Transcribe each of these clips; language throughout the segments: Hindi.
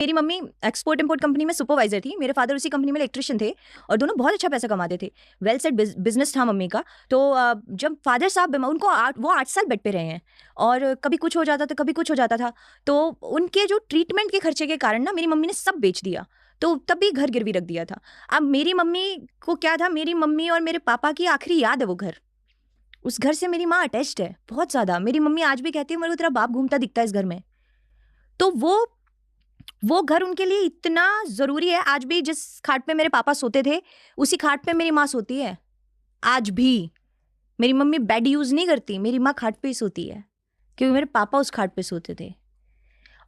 मेरी मम्मी एक्सपोर्ट इंपोर्ट कंपनी में सुपरवाइजर थी, मेरे फादर उसी कंपनी में इलेक्ट्रिशियन थे और दोनों बहुत अच्छा पैसा कमाते थे। वेल सेट बिजनेस था मम्मी का। तो जब फादर साहब उनको वो 8 साल बेड पे रहे हैं और कभी कुछ हो जाता था कभी कुछ हो जाता था। तो उनके जो ट्रीटमेंट के खर्चे के कारण ना मेरी मम्मी ने सब बेच दिया, तो तब भी घर गिरवी रख दिया था। अब मेरी मम्मी को क्या था, मेरी मम्मी और मेरे पापा की आखिरी याद है वो घर। उस घर से मेरी माँ अटैच्ड है बहुत ज़्यादा। मेरी मम्मी आज भी कहती है मेरे को तेरा बाप घूमता दिखता है इस घर में। तो वो घर उनके लिए इतना ज़रूरी है। आज भी जिस खाट पे मेरे पापा सोते थे उसी खाट पे मेरी माँ सोती है आज भी। मेरी मम्मी बेड यूज़ नहीं करती, मेरी माँ खाट पे ही सोती है क्योंकि मेरे पापा उस खाट पे सोते थे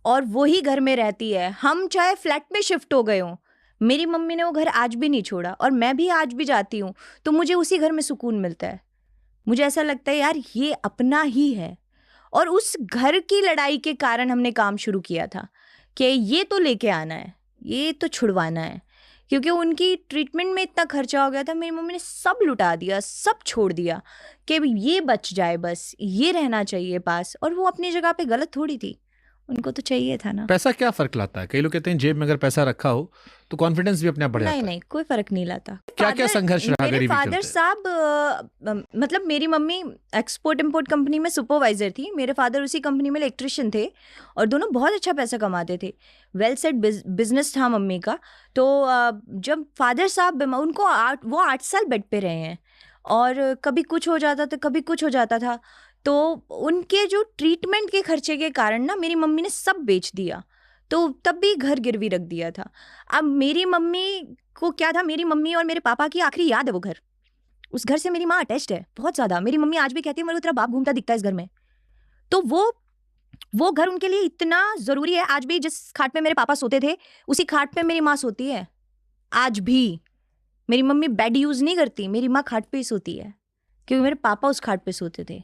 और वही घर में रहती है। हम चाहे फ्लैट में शिफ्ट हो गए हों, मेरी मम्मी ने वो घर आज भी नहीं छोड़ा और मैं भी आज भी जाती हूँ तो मुझे उसी घर में सुकून मिलता है। मुझे ऐसा लगता है यार ये अपना ही है। और उस घर की लड़ाई के कारण हमने काम शुरू किया था कि ये तो लेके आना है, ये तो छुड़वाना है, क्योंकि उनकी ट्रीटमेंट में इतना खर्चा हो गया था। मेरी मम्मी ने सब लुटा दिया, सब छोड़ दिया कि ये बच जाए, बस ये रहना चाहिए पास। और वो अपनी जगह पे गलत थोड़ी थी, उनको तो चाहिए था ना। पैसा क्या फर्क लाता है? कई लोग कहते हैं जेब में अगर पैसा रखा हो तो कॉन्फिडेंस भी अपने आप बढ़ जाता है। नहीं, कोई फर्क नहीं लाता। क्या संघर्ष रहा मेरे गरीबी के फादर चलते? साहब मतलब मेरी मम्मी एक्सपोर्ट इंपोर्ट कंपनी में सुपरवाइजर थी, मेरे फादर उसी कंपनी में इलेक्ट्रिशियन थे और दोनों बहुत अच्छा पैसा कमाते थे। वेल सेट बिजनेस था मम्मी का। तो जब फादर साहब उनको वो 8 साल बेड पे रहे हैं और कभी कुछ हो जाता था कभी कुछ हो जाता था। तो उनके जो ट्रीटमेंट के खर्चे के कारण ना मेरी मम्मी ने सब बेच दिया, तो तब भी घर गिरवी रख दिया था। अब मेरी मम्मी को क्या था, मेरी मम्मी और मेरे पापा की आखिरी याद है वो घर। उस घर से मेरी माँ अटैच्ड है बहुत ज़्यादा। मेरी मम्मी आज भी कहती है मेरे को तेरा बाप घूमता दिखता है इस घर में। तो वो घर उनके लिए इतना ज़रूरी है। आज भी जिस खाट पे मेरे पापा सोते थे उसी खाट पे मेरी माँ सोती है आज भी। मेरी मम्मी बेड यूज़ नहीं करती, मेरी माँ खाट पे ही सोती है क्योंकि मेरे पापा उस खाट पे सोते थे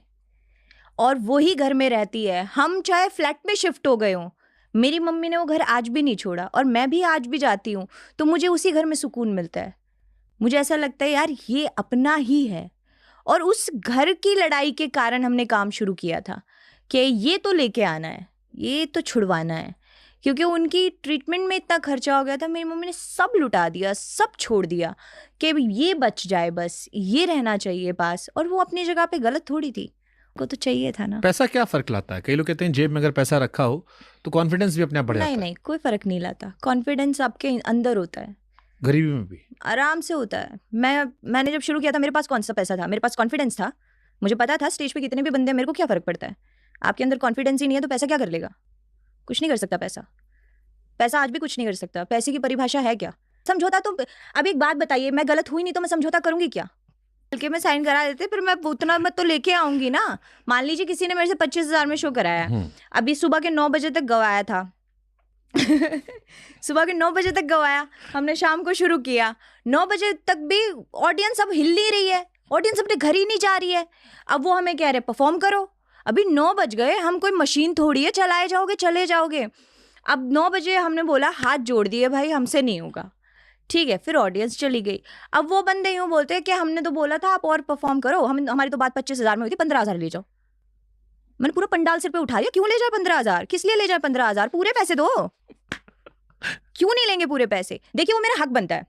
और वही घर में रहती है। हम चाहे फ्लैट में शिफ्ट हो गए हों, मेरी मम्मी ने वो घर आज भी नहीं छोड़ा और मैं भी आज भी जाती हूँ तो मुझे उसी घर में सुकून मिलता है। मुझे ऐसा लगता है यार ये अपना ही है। और उस घर की लड़ाई के कारण हमने काम शुरू किया था कि ये तो लेके आना है, ये तो छुड़वाना है, क्योंकि उनकी ट्रीटमेंट में इतना खर्चा हो गया था। मेरी मम्मी ने सब लुटा दिया, सब छोड़ दिया कि ये बच जाए, बस ये रहना चाहिए पास। और वो अपनी जगह पे गलत थोड़ी थी, को तो चाहिए था ना। पैसा क्या फर्क लाता है? कई लोग कहते हैं जेब में अगर पैसा रखा हो तो कॉन्फिडेंस भी अपने आप बढ़ जाता है। नहीं, कोई फर्क नहीं लाता। कॉन्फिडेंस आपके अंदर होता है, गरीबी में भी आराम से होता है। मैंने जब शुरू किया था मेरे पास कौन सा पैसा था, मेरे पास कॉन्फिडेंस था। मुझे पता था स्टेज पे कितने भी बंदे हैं, मेरे को क्या फ़र्क पड़ता है। आपके अंदर कॉन्फिडेंस ही नहीं है तो पैसा क्या कर लेगा? कुछ नहीं कर सकता पैसा आज भी कुछ नहीं कर सकता। पैसे की परिभाषा है क्या? समझौता तो अब एक बात बताइए, मैं गलत हुई नहीं तो मैं समझौता करूंगी क्या? बल्कि मैं साइन करा देते, फिर मैं उतना मत तो लेके आऊंगी ना। मान लीजिए किसी ने मेरे से 25,000 में शो कराया, अभी सुबह के 9 बजे तक गवाया था सुबह के 9 बजे तक गवाया, हमने शाम को शुरू किया, 9 बजे तक भी ऑडियंस अब हिल नहीं रही है, ऑडियंस अपने घर ही नहीं जा रही है। अब वो हमें कह रहे परफॉर्म करो। अभी 9 बज गए, हम कोई मशीन थोड़ी है चलाए जाओगे चले जाओगे। अब 9 बजे हमने बोला, हाथ जोड़ दिए भाई हमसे नहीं होगा, ठीक है, फिर ऑडियंस चली गई। अब वो बंदे यूँ बोलते हैं कि हमने तो बोला था आप और परफॉर्म करो, हमारी तो बात 25,000 में हुई थी, 15,000 ले जाओ। मैंने पूरा पंडाल सिर पे उठा लिया, क्यों ले जाए 15,000? किस लिए ले जाए 15,000? पूरे पैसे दो। क्यों नहीं लेंगे पूरे पैसे? देखिए वो मेरा हक बनता है।